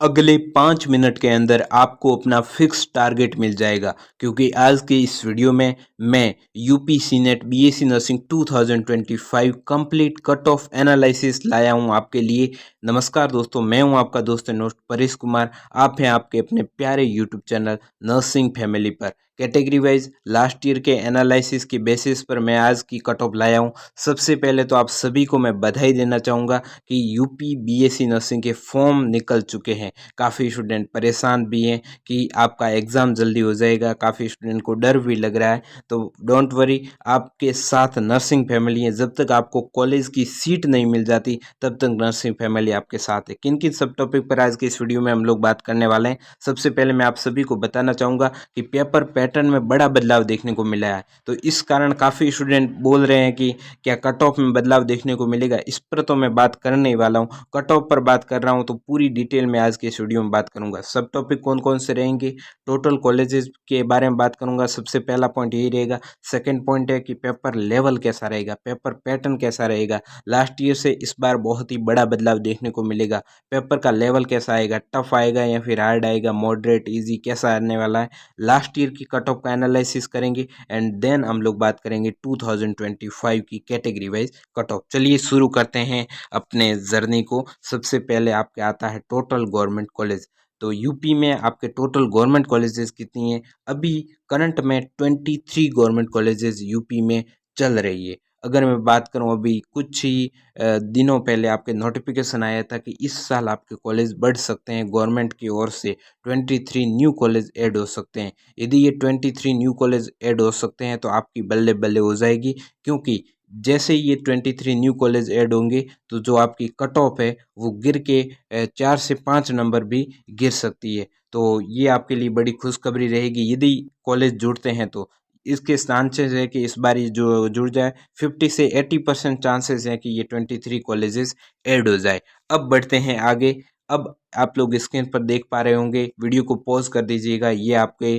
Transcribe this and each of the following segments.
अगले 5 मिनट के अंदर आपको अपना फिक्स टारगेट मिल जाएगा, क्योंकि आज के इस वीडियो में मैं UP senate BSc nursing 2025 complete cut off analysis लाया हूं आपके लिए। नमस्कार दोस्तों, मैं हूं आपका दोस्त नोट परेश कुमार। आप हैं आपके अपने प्यारे यूट्यूब चैनल नर्सिंग फैमिली पर। कैटेगरी वाइज लास्ट ईयर के एनालिसिस की बेसिस पर मैं आज की कट ऑफ लाया हूं। सबसे पहले तो आप सभी को मैं बधाई देना चाहूँगा कि यूपी बीएससी नर्सिंग के फॉर्म निकल चुके हैं। काफ़ी स्टूडेंट परेशान भी हैं कि आपका एग्ज़ाम जल्दी हो जाएगा, काफ़ी स्टूडेंट को डर भी लग रहा है। तो डोंट वरी, आपके साथ नर्सिंग फैमिली है। जब तक आपको कॉलेज की सीट नहीं मिल जाती तब तक नर्सिंग फैमिली आपके साथ है। किन किन सब टॉपिक पर आज के इस वीडियो में हम लोग बात करने वाले हैं। सबसे पहले मैं आप सभी को बताना चाहूँगा कि पेपर पैटर्न में बड़ा बदलाव देखने को मिला है। तो इस कारण काफ़ी स्टूडेंट बोल रहे हैं कि क्या कट ऑफ में बदलाव देखने को मिलेगा। इस पर तो मैं बात करने ही वाला हूँ। कट ऑफ पर बात कर रहा हूँ तो पूरी डिटेल में आज के इस वीडियो में बात करूंगा। सब टॉपिक कौन कौन से रहेंगे, टोटल कॉलेजेस के बारे में बात करूंगा। सबसे पहला पॉइंट यही रहेगा। सेकंड पॉइंट है कि पेपर लेवल कैसा रहेगा, पेपर पैटर्न कैसा रहेगा। लास्ट ईयर से इस बार बहुत ही बड़ा बदलाव देखने को मिलेगा। पेपर का लेवल कैसा आएगा, टफ आएगा या फिर हार्ड आएगा, मॉडरेट, इजी, कैसा आने वाला है। लास्ट ईयर की कट ऑफ का एनालिसिस करेंगे एंड देन हम लोग बात करेंगे 2025 की कैटेगरी वाइज कट ऑफ। चलिए शुरू करते हैं अपने जर्नी को। सबसे पहले आपके आता है टोटल गवर्नमेंट कॉलेज। तो यूपी में आपके टोटल गवर्नमेंट कॉलेजेस कितनी है? अभी करंट में 23 गवर्नमेंट कॉलेजेस यूपी में चल रही है। अगर मैं बात करूं, अभी कुछ ही दिनों पहले आपके नोटिफिकेशन आया था कि इस साल आपके कॉलेज बढ़ सकते हैं। गवर्नमेंट की ओर से 23 न्यू कॉलेज ऐड हो सकते हैं। यदि ये 23 न्यू कॉलेज ऐड हो सकते हैं तो आपकी बल्ले बल्ले हो जाएगी, क्योंकि जैसे ही ये 23 न्यू कॉलेज ऐड होंगे तो जो आपकी कट ऑफ है वो गिर के 4 से 5 नंबर भी गिर सकती है। तो ये आपके लिए बड़ी खुशखबरी रहेगी यदि कॉलेज जुड़ते हैं तो। इसके चांसेस है कि इस बार ये जो जुड़ जाए, 50 से 80% चांसेस है कि ये 23 कॉलेजेस ऐड हो जाए। अब बढ़ते हैं आगे। अब आप लोग स्क्रीन पर देख पा रहे होंगे, वीडियो को पॉज कर दीजिएगा। ये आपके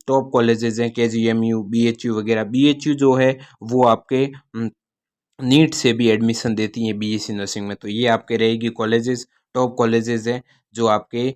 टॉप कॉलेजेस हैं, केजीएमयू, बीएचयू वगैरह। बीएचयू जो है वो आपके नीट से भी एडमिशन देती हैं बीएससी नर्सिंग में। तो ये आपके रहेगी कॉलेजेस, टॉप कॉलेजेस हैं जो आपके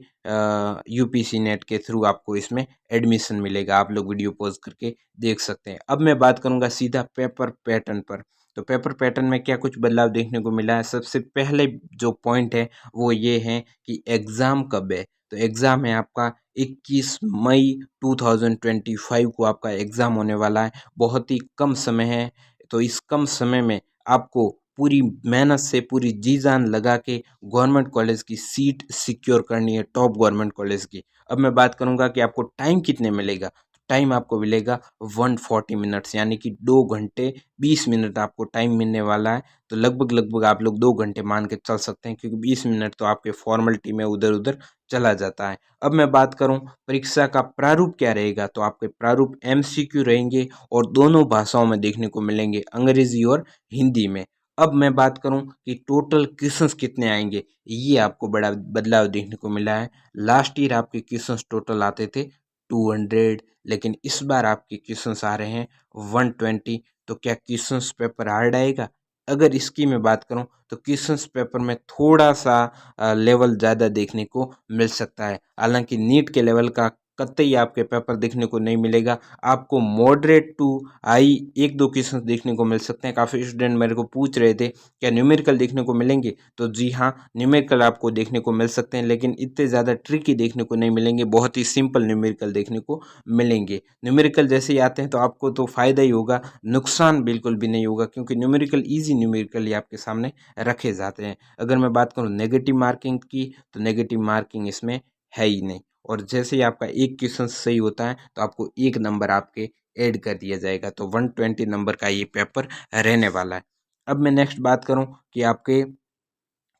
यूपीसी नेट के थ्रू आपको इसमें एडमिशन मिलेगा। आप लोग वीडियो पॉज करके देख सकते हैं। अब मैं बात करूंगा सीधा पेपर पैटर्न पर। तो पेपर पैटर्न में क्या कुछ बदलाव देखने को मिला है? सबसे पहले जो पॉइंट है वो ये है कि एग्ज़ाम कब है। तो एग्ज़ाम है आपका 21 मई 2025 को आपका एग्ज़ाम होने वाला है। बहुत ही कम समय है। तो इस कम समय में आपको पूरी मेहनत से, पूरी जी जान लगा के गवर्नमेंट कॉलेज की सीट सिक्योर करनी है, टॉप गवर्नमेंट कॉलेज की। अब मैं बात करूंगा कि आपको टाइम कितने मिलेगा। टाइम आपको मिलेगा 140 मिनट्स, यानी कि 2 घंटे 20 मिनट आपको टाइम मिलने वाला है। तो लगभग लगभग आप लोग 2 घंटे मान के चल सकते हैं, क्योंकि 20 मिनट तो आपके फॉर्मेलिटी में उधर उधर चला जाता है। अब मैं बात करूं परीक्षा का प्रारूप क्या रहेगा, तो आपके प्रारूप एमसीक्यू रहेंगे और दोनों भाषाओं में देखने को मिलेंगे, अंग्रेजी और हिंदी में। अब मैं बात करूं कि टोटल क्वेश्चंस कितने आएंगे, ये आपको बड़ा बदलाव देखने को मिला है। लास्ट ईयर आपके क्वेश्चंस टोटल आते थे 200, लेकिन इस बार आपके क्वेश्चंस आ रहे हैं 120। तो क्या क्वेश्चंस पेपर हार्ड आएगा? अगर इसकी मैं बात करूं तो क्वेश्चंस पेपर में थोड़ा सा लेवल ज़्यादा देखने को मिल सकता है। हालांकि नीट के लेवल का कतई आपके पेपर देखने को नहीं मिलेगा। आपको मॉडरेट टू हाई 1-2 क्वेश्चन देखने को मिल सकते हैं। काफ़ी स्टूडेंट मेरे को पूछ रहे थे क्या न्यूमेरिकल देखने को मिलेंगे, तो जी हाँ, न्यूमेरिकल आपको देखने को मिल सकते हैं, लेकिन इतने ज़्यादा ट्रिकी देखने को नहीं मिलेंगे। बहुत ही सिंपल न्यूमेरिकल देखने को मिलेंगे। न्यूमेरिकल जैसे ही आते हैं तो आपको तो फ़ायदा ही होगा, नुकसान बिल्कुल भी नहीं होगा, क्योंकि न्यूमेरिकल ईजी न्यूमेरिकल ही आपके सामने रखे जाते हैं। अगर मैं बात करूँ नेगेटिव मार्किंग की, तो नेगेटिव मार्किंग इसमें है ही नहीं। और जैसे ही आपका एक क्वेश्चन सही होता है तो आपको 1 नंबर आपके ऐड कर दिया जाएगा। तो 120 नंबर का ये पेपर रहने वाला है। अब मैं नेक्स्ट बात करूं कि आपके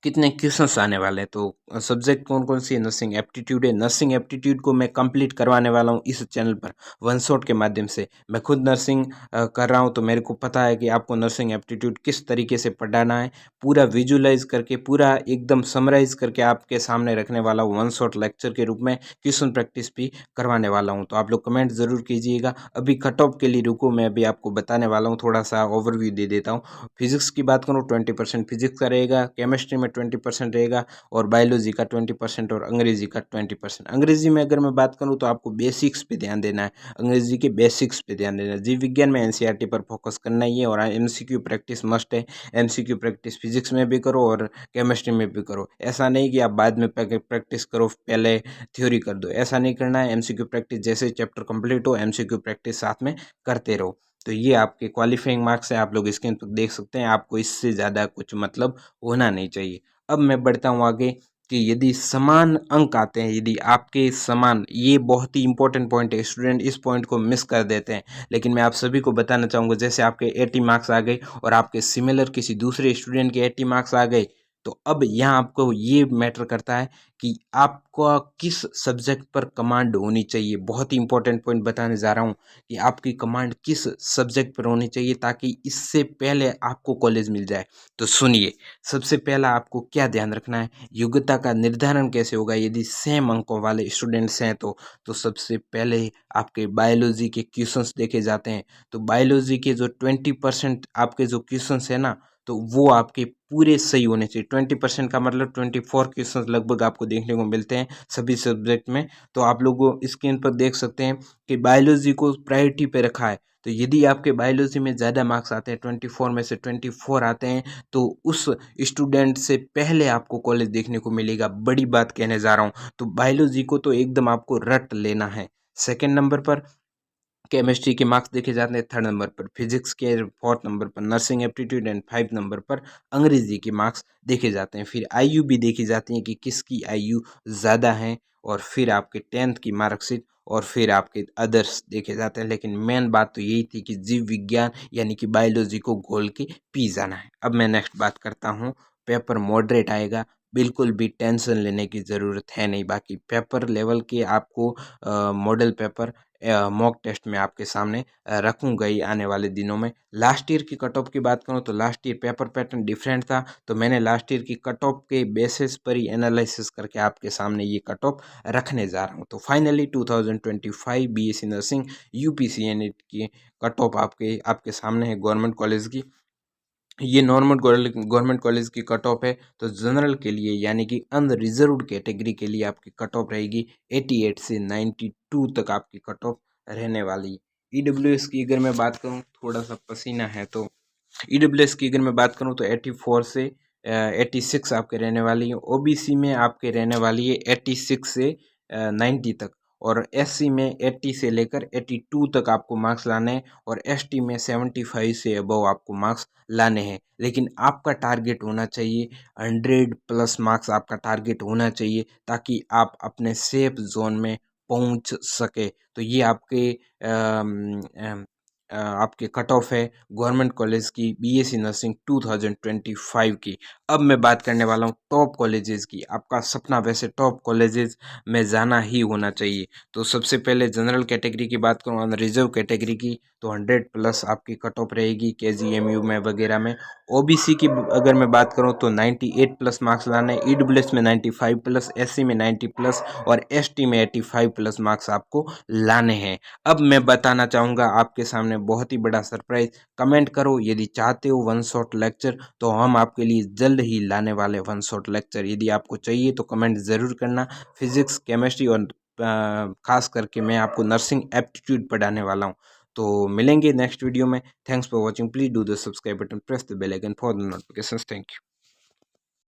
कितने क्वेश्चंस आने वाले हैं। तो सब्जेक्ट कौन कौन सी है? नर्सिंग एप्टीट्यूड है। नर्सिंग एप्टीट्यूड को मैं कंप्लीट करवाने वाला हूँ इस चैनल पर वन शॉट के माध्यम से। मैं खुद नर्सिंग कर रहा हूँ, तो मेरे को पता है कि आपको नर्सिंग एप्टीट्यूड किस तरीके से पढ़ाना है। पूरा विजुलाइज करके, पूरा एकदम समराइज करके आपके सामने रखने वाला हूँ। वन शॉट लेक्चर के रूप में क्वेश्चन प्रैक्टिस भी करवाने वाला हूँ। तो आप लोग कमेंट ज़रूर कीजिएगा। अभी कट ऑफ के लिए रुको, मैं अभी आपको बताने वाला हूँ, थोड़ा सा ओवरव्यू दे देता हूँ। फिजिक्स की बात करूँ 20% फिजिक्स का रहेगा। केमिस्ट्री में में 20% रहेगा और बायोलॉजी का 20% और अंग्रेजी का 20%। अंग्रेजी में अगर मैं बात करूँ तो आपको बेसिक्स पे ध्यान देना है, अंग्रेजी के बेसिक्स पे ध्यान देना है। जीव विज्ञान में एनसीईआरटी पर फोकस करना ही है और एमसीक्यू प्रैक्टिस मस्ट है। एमसीक्यू प्रैक्टिस फिजिक्स में भी करो और केमिस्ट्री में भी करो। ऐसा नहीं कि आप बाद में प्रैक्टिस करो, पहले थ्योरी कर दो, ऐसा नहीं करना है। एमसीक्यू प्रैक्टिस जैसे चैप्टर कंप्लीट हो एमसीक्यू प्रैक्टिस साथ में करते रहो। तो ये आपके क्वालिफाइंग मार्क्स है, आप लोग स्क्रीन पर देख सकते हैं। आपको इससे ज़्यादा कुछ मतलब होना नहीं चाहिए। अब मैं बढ़ता हूँ आगे कि यदि समान अंक आते हैं, यदि आपके समान, ये बहुत ही इंपॉर्टेंट पॉइंट है, स्टूडेंट इस पॉइंट को मिस कर देते हैं, लेकिन मैं आप सभी को बताना चाहूँगा। जैसे आपके 80 मार्क्स आ गए और आपके सिमिलर किसी दूसरे स्टूडेंट के 80 मार्क्स आ गए, तो अब यहाँ आपको ये मैटर करता है कि आपका किस सब्जेक्ट पर कमांड होनी चाहिए। बहुत ही इंपॉर्टेंट पॉइंट बताने जा रहा हूँ कि आपकी कमांड किस सब्जेक्ट पर होनी चाहिए ताकि इससे पहले आपको कॉलेज मिल जाए। तो सुनिए, सबसे पहला आपको क्या ध्यान रखना है, योग्यता का निर्धारण कैसे होगा यदि सेम अंकों वाले स्टूडेंट्स हैं तो सबसे पहले आपके बायोलॉजी के क्वेश्चंस देखे जाते हैं। तो बायोलॉजी के जो 20% आपके जो क्वेश्चंस है ना, तो वो आपके पूरे सही होने चाहिए। 20% का मतलब 24 क्वेश्चंस लगभग आपको देखने को मिलते हैं सभी सब्जेक्ट में। तो आप लोग स्क्रीन पर देख सकते हैं कि बायोलॉजी को प्रायोरिटी पे रखा है। तो यदि आपके बायोलॉजी में ज़्यादा मार्क्स आते हैं, 24 में से 24 आते हैं, तो उस स्टूडेंट से पहले आपको कॉलेज देखने को मिलेगा। बड़ी बात कहने जा रहा हूँ। तो बायोलॉजी को तो एकदम आपको रट लेना है। सेकेंड नंबर पर केमिस्ट्री के मार्क्स देखे जाते हैं, थर्ड नंबर पर फिजिक्स के, फोर्थ नंबर पर नर्सिंग एप्टीट्यूड एंड 5 नंबर पर अंग्रेजी के मार्क्स देखे जाते हैं। फिर आयु भी देखी जाती है कि किसकी आयु ज़्यादा है, और फिर आपके 10th की मार्कशीट, और फिर आपके अदर्स देखे जाते हैं। लेकिन मेन बात तो यही थी कि जीव विज्ञान यानी कि बायोलॉजी को घोल के पी जाना है। अब मैं नेक्स्ट बात करता हूँ, पेपर मॉडरेट आएगा, बिल्कुल भी टेंशन लेने की ज़रूरत है नहीं। बाकी पेपर लेवल के आपको मॉडल पेपर मॉक टेस्ट में आपके सामने रखूँगा ही आने वाले दिनों में। लास्ट ईयर की कट ऑफ की बात करूँ तो last year paper pattern different था, तो मैंने लास्ट ईयर की कट ऑफ के बेसिस पर ही एनालिसिस करके आपके सामने ये कट ऑफ रखने जा रहा हूँ। तो फाइनली 2025 बीएससी नर्सिंग यूपीसीएनएट की कट ऑफ आपके सामने है गवर्नमेंट कॉलेज की। ये नॉर्मल गवर्नमेंट कॉलेज की कट ऑफ है। तो जनरल के लिए यानी कि अनरिजर्व्ड कैटेगरी के लिए आपकी कट ऑफ रहेगी 88 से 92 तक आपकी कट ऑफ रहने वाली है। ईडब्ल्यूएस की अगर मैं बात करूं, थोड़ा सा पसीना है, तो ईडब्ल्यूएस की अगर मैं बात करूं तो 84 से 86 आपके रहने वाली है। ओबीसी में आपके रहने वाली है 86 से 90 तक, और एससी में 80 से लेकर 82 तक आपको मार्क्स लाने हैं, और एसटी में 75 से अबव आपको मार्क्स लाने हैं। लेकिन आपका टारगेट होना चाहिए 100 प्लस मार्क्स, आपका टारगेट होना चाहिए ताकि आप अपने सेफ जोन में पहुंच सके। तो ये आपके कट ऑफ है गवर्नमेंट कॉलेज की बीएससी नर्सिंग 2025 की। अब मैं बात करने वाला हूँ टॉप कॉलेजेस की। आपका सपना वैसे टॉप कॉलेजेस में जाना ही होना चाहिए। तो सबसे पहले जनरल कैटेगरी की बात करूँ, अनरिजर्व कैटेगरी की, तो 100 प्लस आपकी कट ऑफ रहेगी केजीएमयू में वगैरह में। ओबीसी की अगर मैं बात करूँ तो 98 प्लस मार्क्स लाने हैं, ईडब्ल्यूएस में 95 प्लस, एससी में 90 प्लस, और एसटी में 85 प्लस मार्क्स आपको लाने हैं। अब मैं बताना चाहूँगा आपके सामने बहुत ही बड़ा सरप्राइज। कमेंट करो यदि चाहते हो वन शॉट लेक्चर, तो हम आपके लिए जल्द ही लाने वाले वन शॉट लेक्चर। यदि आपको चाहिए तो कमेंट ज़रूर करना। फिजिक्स, केमिस्ट्री और खास करके मैं आपको नर्सिंग एप्टीट्यूड पढ़ाने वाला हूँ। तो मिलेंगे नेक्स्ट वीडियो में। Thanks for watching, please do the subscribe button, press the bell icon for the notifications. Thank you.